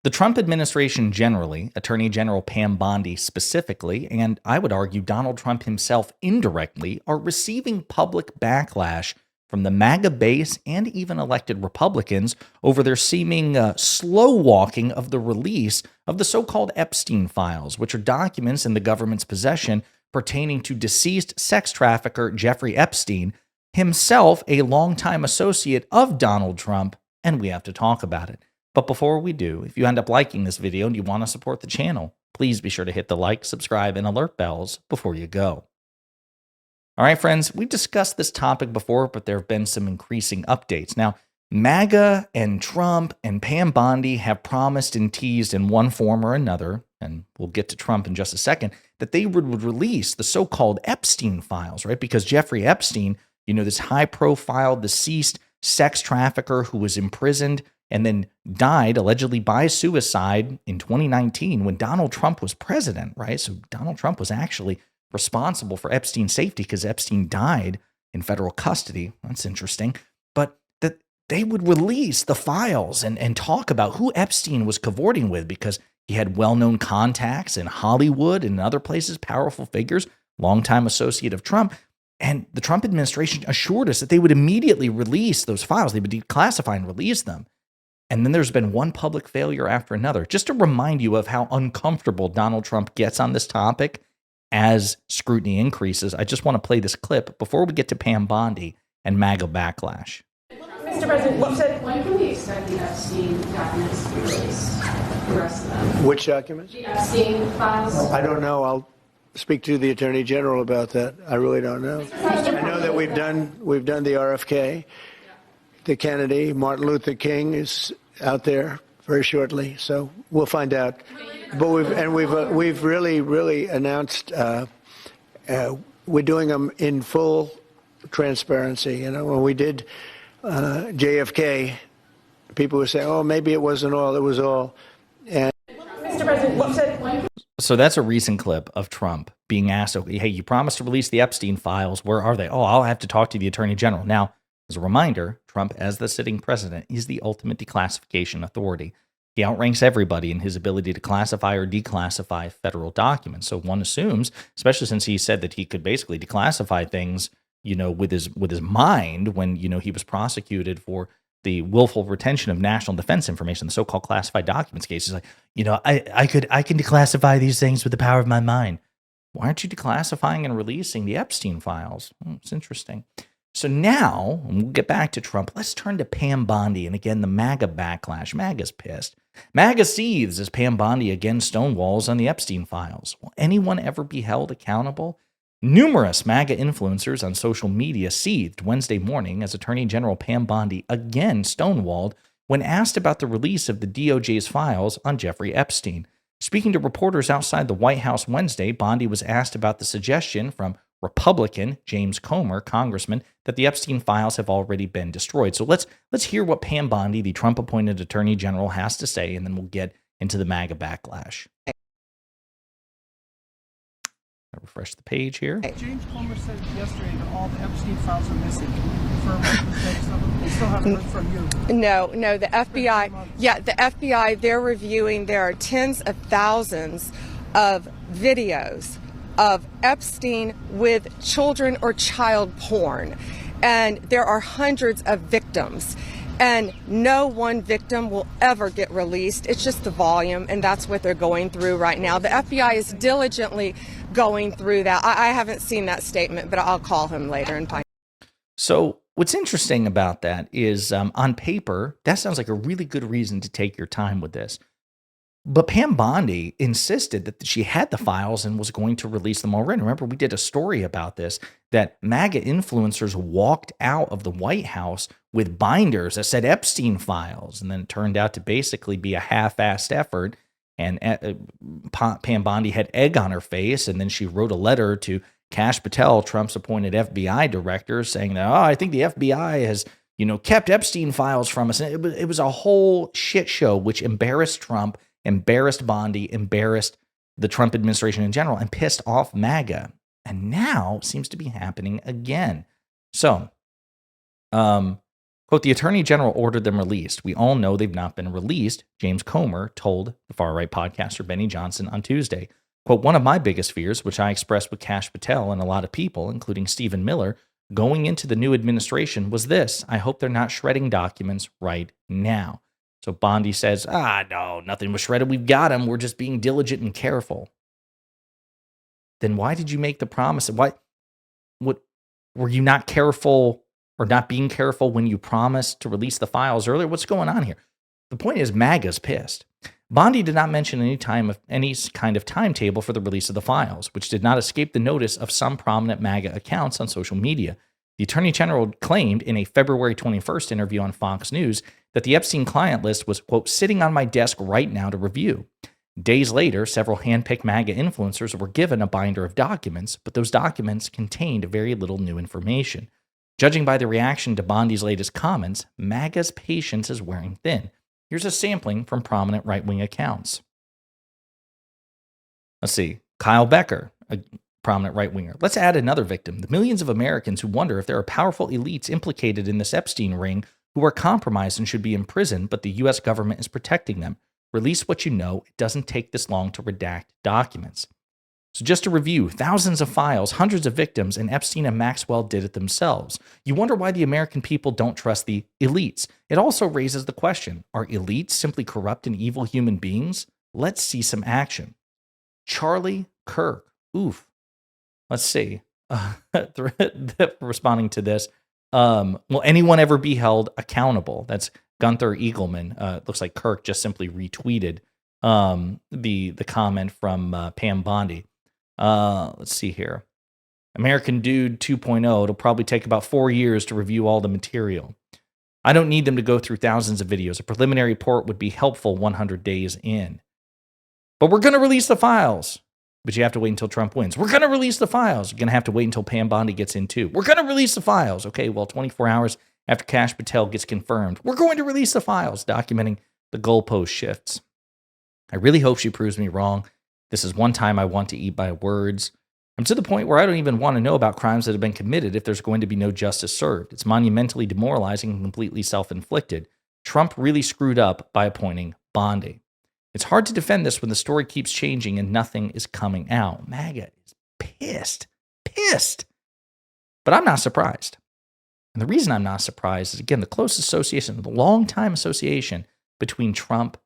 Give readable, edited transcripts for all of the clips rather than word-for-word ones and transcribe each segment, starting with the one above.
The Trump administration generally, Attorney General Pam Bondi specifically, and I would argue Donald Trump himself indirectly, are receiving public backlash from the MAGA base and even elected Republicans over their seeming slow walking of the release of the so-called Epstein Files, which are documents in the government's possession pertaining to deceased sex trafficker Jeffrey Epstein, himself a longtime associate of Donald Trump, and we have to talk about it. But before we do, if you end up liking this video and you want to support the channel, please be sure to hit the like, subscribe, and alert bells before you go. All right, friends, we've discussed this topic before, but there have been some increasing updates. Now, MAGA and Trump and Pam Bondi have promised and teased in one form or another, and we'll get to Trump in just a second, that they would release the so-called Epstein Files, right? Because Jeffrey Epstein, this high-profile deceased sex trafficker who was imprisoned and then died allegedly by suicide in 2019 when Donald Trump was president, right? So Donald Trump was actually responsible for Epstein's safety because Epstein died in federal custody. That's interesting. But that they would release the files and talk about who Epstein was cavorting with because he had well-known contacts in Hollywood and other places, powerful figures, longtime associate of Trump. And the Trump administration assured us that they would immediately release those files. They would declassify and release them. And then there's been one public failure after another. Just to remind you of how uncomfortable Donald Trump gets on this topic as scrutiny increases, I just want to play this clip before we get to Pam Bondi and MAGA Backlash. Mr. President, when can we expect the Epstein documents to be released? The rest of them? Which documents? The Epstein files? I don't know. I'll speak to the Attorney General about that. I really don't know. I know that we've done the RFK. The Kennedy, Martin Luther King is out there very shortly, so we'll find out. But we've really announced we're doing them in full transparency. When we did JFK, people were saying, "Oh, maybe it wasn't all; it was all." And Mr. President, So that's a recent clip of Trump being asked, "Okay, hey, you promised to release the Epstein files. Where are they?" "Oh, I'll have to talk to the Attorney General." Now, as a reminder, Trump, as the sitting president, is the ultimate declassification authority. He outranks everybody in his ability to classify or declassify federal documents. So one assumes, especially since he said that he could basically declassify things, with his mind when, he was prosecuted for the willful retention of national defense information, the so-called classified documents case. He's like, I can declassify these things with the power of my mind. Why aren't you declassifying and releasing the Epstein files? It's interesting. So now, and we'll get back to Trump, let's turn to Pam Bondi and again the MAGA backlash. MAGA's pissed. MAGA seethes as Pam Bondi again stonewalls on the Epstein files. Will anyone ever be held accountable? Numerous MAGA influencers on social media seethed Wednesday morning as Attorney General Pam Bondi again stonewalled when asked about the release of the DOJ's files on Jeffrey Epstein. Speaking to reporters outside the White House Wednesday, Bondi was asked about the suggestion from Republican James Comer, congressman, that the Epstein files have already been destroyed. So let's hear what Pam Bondi, the Trump-appointed Attorney General, has to say, and then we'll get into the MAGA backlash. I'll refresh the page here. James Comer said yesterday that all the Epstein files are missing. Can you confirm that? We still haven't heard from you. No, the FBI, they're reviewing, there are tens of thousands of videos of Epstein with children or child porn. And there are hundreds of victims. And no one victim will ever get released. It's just the volume, and that's what they're going through right now. The FBI is diligently going through that. I haven't seen that statement, but I'll call him later and find out. So what's interesting about that is on paper, that sounds like a really good reason to take your time with this. But Pam Bondi insisted that she had the files and was going to release them already. Remember, we did a story about this, that MAGA influencers walked out of the White House with binders that said Epstein files, and then it turned out to basically be a half-assed effort. And Pam Bondi had egg on her face, and then she wrote a letter to Kash Patel, Trump's appointed FBI director, saying that, I think the FBI has, kept Epstein files from us. And it was a whole shit show, which embarrassed Trump, embarrassed Bondi, embarrassed the Trump administration in general, and pissed off MAGA. And now seems to be happening again. So, Quote, the Attorney General ordered them released. We all know they've not been released, James Comer told the far-right podcaster Benny Johnson on Tuesday. Quote, one of my biggest fears, which I expressed with Kash Patel and a lot of people, including Stephen Miller, going into the new administration was this. I hope they're not shredding documents right now. So Bondi says, no, nothing was shredded. We've got them. We're just being diligent and careful. Then why did you make the promise? What were you not careful or not being careful when you promised to release the files earlier? What's going on here? The point is MAGA's pissed. Bondi did not mention any kind of timetable for the release of the files, which did not escape the notice of some prominent MAGA accounts on social media. The Attorney General claimed in a February 21st interview on Fox News that the Epstein client list was, quote, sitting on my desk right now to review. Days later, several handpicked MAGA influencers were given a binder of documents, but those documents contained very little new information. Judging by the reaction to Bondi's latest comments, MAGA's patience is wearing thin. Here's a sampling from prominent right-wing accounts. Let's see. Kyle Becker, a prominent right-winger. Let's add another victim. The millions of Americans who wonder if there are powerful elites implicated in this Epstein ring who are compromised and should be imprisoned, but the U.S. government is protecting them. Release what you know. It doesn't take this long to redact documents. So just to review, thousands of files, hundreds of victims, and Epstein and Maxwell did it themselves. You wonder why the American people don't trust the elites. It also raises the question, are elites simply corrupt and evil human beings? Let's see some action. Charlie Kirk. Oof. Let's see. Responding to this, will anyone ever be held accountable? That's Gunther Eagleman. Looks like Kirk just simply retweeted the comment from Pam Bondi. Let's see here. American Dude 2.0. It'll probably take about 4 years to review all the material. I don't need them to go through thousands of videos. A preliminary report would be helpful 100 days in. But we're going to release the files. But you have to wait until Trump wins. We're going to release the files. You're going to have to wait until Pam Bondi gets in too. We're going to release the files. Okay, well, 24 hours after Kash Patel gets confirmed, we're going to release the files, documenting the goalpost shifts. I really hope she proves me wrong. This is one time I want to eat my words. I'm to the point where I don't even want to know about crimes that have been committed if there's going to be no justice served. It's monumentally demoralizing and completely self-inflicted. Trump really screwed up by appointing Bondi. It's hard to defend this when the story keeps changing and nothing is coming out. MAGA is pissed. But I'm not surprised. And the reason I'm not surprised is, again, the close association, the long-time association between Trump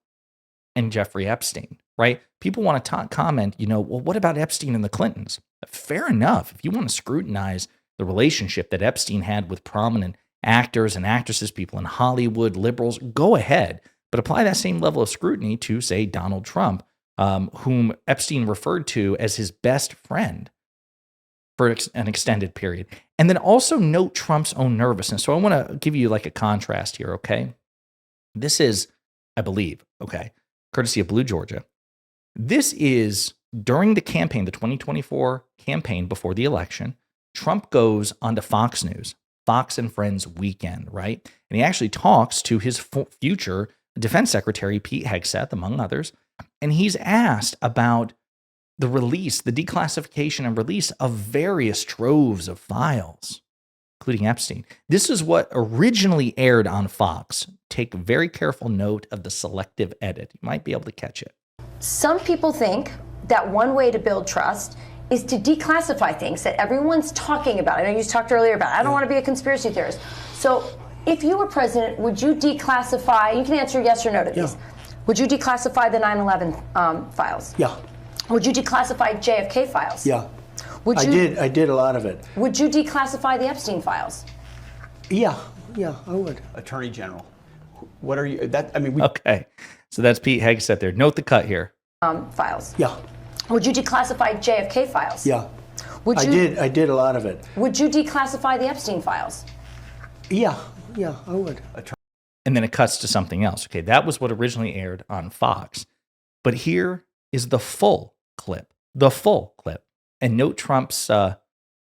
and Jeffrey Epstein, right? People want to comment, well, what about Epstein and the Clintons? Fair enough. If you want to scrutinize the relationship that Epstein had with prominent actors and actresses, people in Hollywood, liberals, go ahead. But apply that same level of scrutiny to, say, Donald Trump, whom Epstein referred to as his best friend for an extended period. And then also note Trump's own nervousness. So I want to give you like a contrast here, okay? This is, I believe, okay, courtesy of Blue Georgia. This is during the campaign, the 2024 campaign before the election. Trump goes onto Fox News, Fox and Friends Weekend, right? And he actually talks to his future Defense Secretary, Pete Hegseth, among others. And he's asked about the release, the declassification and release of various troves of files, including Epstein. This is what originally aired on Fox. Take very careful note of the selective edit. You might be able to catch it. Some people think that one way to build trust is to declassify things that everyone's talking about. I know you talked earlier about, I don't want to be a conspiracy theorist. So if you were president, would you declassify, you can answer yes or no to these. Would you declassify the 9/11 files? Yeah. Would you declassify JFK files? Yeah. Would you, I did a lot of it. Would you declassify the Epstein files? Yeah, I would. Attorney General. What are you, that, I mean, Okay, so that's Pete Hegseth there. Note the cut here. Files. Yeah. Would you declassify JFK files? Yeah. Would you, I did a lot of it. Would you declassify the Epstein files? Yeah, I would. And then it cuts to something else. Okay, that was what originally aired on Fox. But here is the full clip. And note Trump's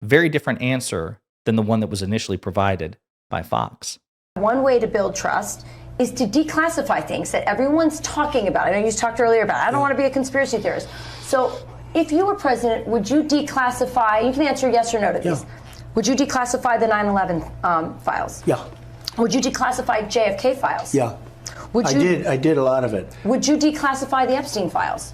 very different answer than the one that was initially provided by Fox. One way to build trust is to declassify things that everyone's talking about. I know you talked earlier about, I don't want to be a conspiracy theorist. So if you were president, would you declassify, you can answer yes or no to these. Would you declassify the 9/11 files? Yeah. Would you declassify JFK files? Yeah. Would you, I did a lot of it. Would you declassify the Epstein files?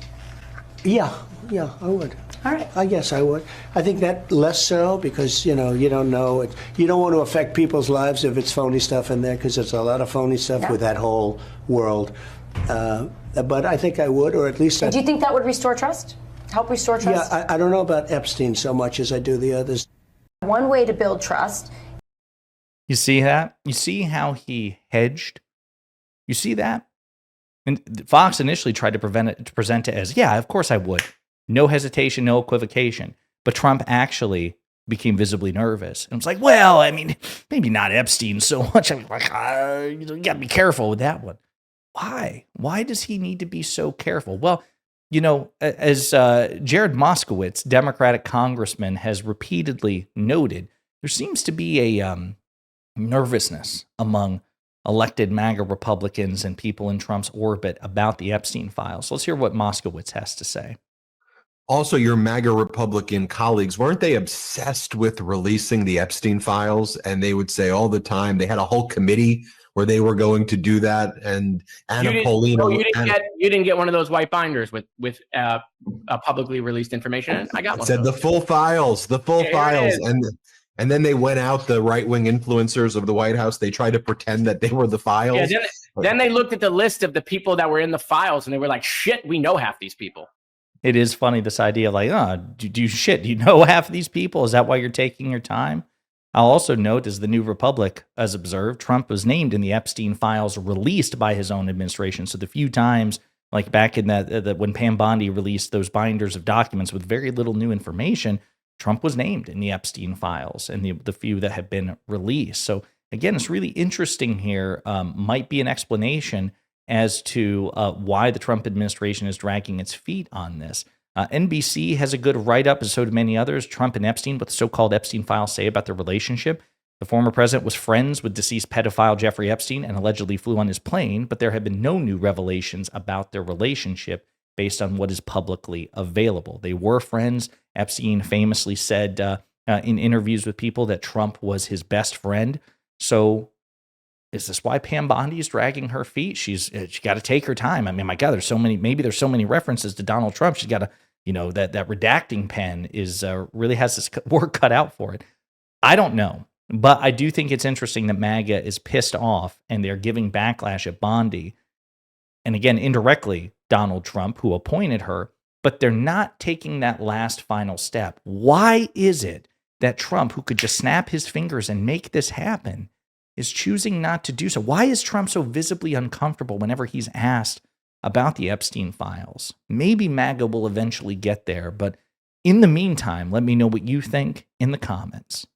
Yeah, I would. All right. I guess I would. I think that less so because, you don't know it. You don't want to affect people's lives if it's phony stuff in there because there's a lot of phony stuff with that whole world. But I think I would, or at least Do you think that would restore trust? Help restore trust? Yeah, I don't know about Epstein so much as I do the others. One way to build trust. You see that? You see how he hedged? You see that? And Fox initially tried to present it as, yeah, of course I would. No hesitation, no equivocation. But Trump actually became visibly nervous. And was like, well, I mean, maybe not Epstein so much. I mean, like, you got to be careful with that one. Why? Why does he need to be so careful? Well, as Jared Moscowitz, Democratic congressman, has repeatedly noted, there seems to be a nervousness among elected MAGA Republicans and people in Trump's orbit about the Epstein files. So let's hear what Moscowitz has to say. Also, your MAGA Republican colleagues, weren't they obsessed with releasing the Epstein files? And they would say all the time, they had a whole committee where they were going to do that. And Anna Polino. You didn't get one of those white binders with publicly released information. I got one. Said the full files, and then they went out, the right-wing influencers of the White House, they tried to pretend that they were the files. Yeah, then they looked at the list of the people that were in the files and they were like, shit, we know half these people. It is funny, this idea of like, do you know half of these people? Is that why you're taking your time? I'll also note, as the New Republic has observed, Trump was named in the Epstein files released by his own administration. So the few times, like back in that when Pam Bondi released those binders of documents with very little new information, Trump was named in the Epstein files and the few that have been released. So again, it's really interesting here. Might be an explanation as to why the Trump administration is dragging its feet on this. NBC has a good write-up, as so do many others. Trump and Epstein, what the so-called Epstein files say about their relationship. The former president was friends with deceased pedophile Jeffrey Epstein and allegedly flew on his plane, but there have been no new revelations about their relationship based on what is publicly available. They were friends. Epstein famously said in interviews with people that Trump was his best friend. So is this why Pam Bondi is dragging her feet? She got to take her time. I mean, my God, there's so many references to Donald Trump. She's got to, that redacting pen is really has this work cut out for it. I don't know, but I do think it's interesting that MAGA is pissed off and they're giving backlash at Bondi. And again, indirectly, Donald Trump, who appointed her, but they're not taking that last final step. Why is it that Trump, who could just snap his fingers and make this happen, is choosing not to do so? Why is Trump so visibly uncomfortable whenever he's asked about the Epstein files? Maybe MAGA will eventually get there, but in the meantime, let me know what you think in the comments.